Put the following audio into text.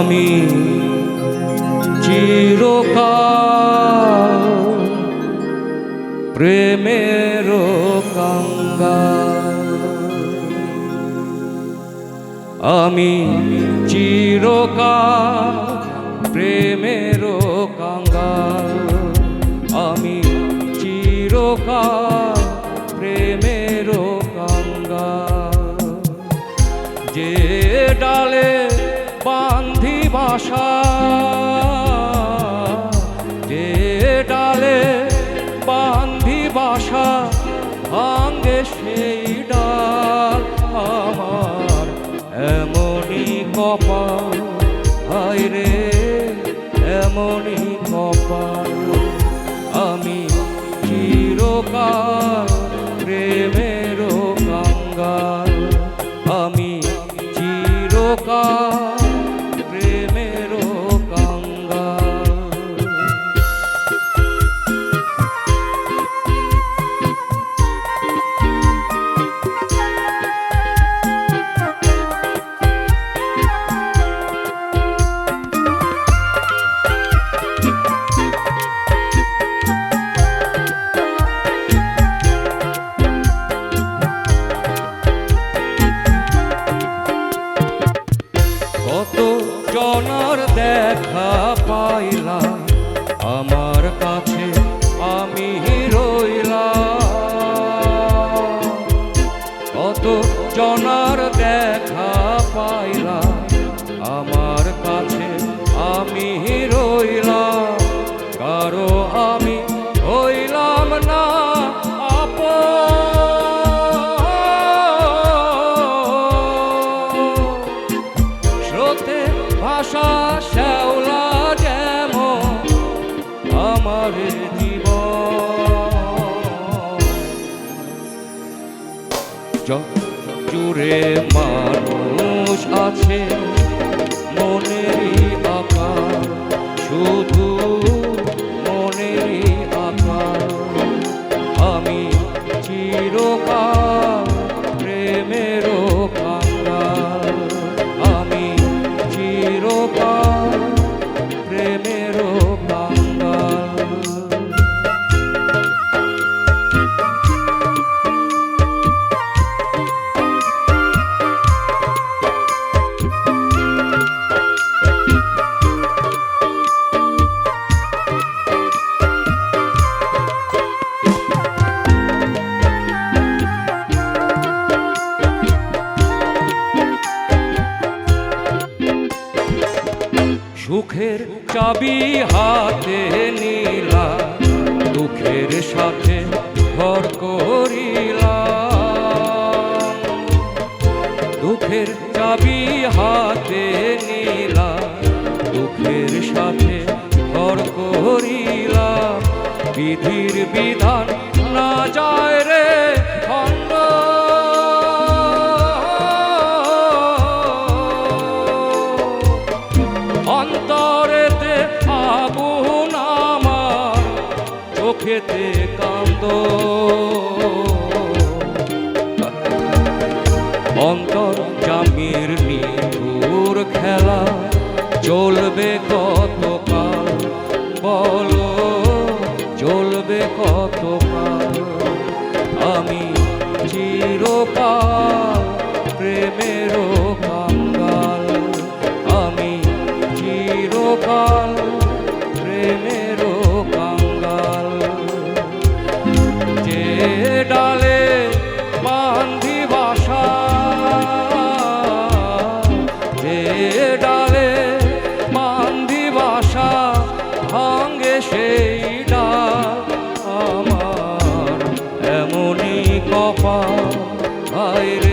আমি চিরকাল প্রেমের কাঙ্গাল। আমি চিরকাল প্রেমের কাঙ্গাল। আমি চিরকাল প্রেমের কাঙ্গাল। যে ডালে বাঁধি বাসা, যে ডালে বাঁধি বাসা, ভাঙে সেই ডাল আমার এমনই কপাল। হায় রে এমনই কপাল। আমি চিরকাল প্রেমের কাঙ্গাল। আমি চিরকাল প্রেমের কাঙ্গাল। কত জনার দেখা পাইলাম, আমার কাছে আমি রইলাম। কত জনার দেখা পাইলাম, আমার কাছে আমি রইলাম। কারো আমি হইলাম না ভাষা শ্যাওলা যেমন আমার জীবন। জুড়ে মানুষ আছে মনেরই আকার, শুধু মনেরই আকার। আমি চিরকাল প্রেমের কাঙ্গাল। আমি চিরকাল প্রেমের কাঙ্গাল। সুখের চাবি হাতে নিলা, দুঃখের সাথে ঘর করিলাম। দুঃখের চাবি হাতে নিলা, দুঃখের সাথে ঘর করিলাম। বিধির বিধান না যায় রে খণ্ড, অন্তরেতে আগুন আমার, চোখেতে কান্দ। অন্তর জামির নিঠুর খেলা চলবে কতকাল, বলো চলবে কতকাল। আমি চিরকাল প্রেমের কাঙ্গাল। আমি চিরকাল প্রেমের কাঙ্গাল। যে ডালে বাঁধি বাসা, যে ডালে বাঁধি বাসা, ভাঙে সেই ডাল আমার এমনই কপাল। হায় রে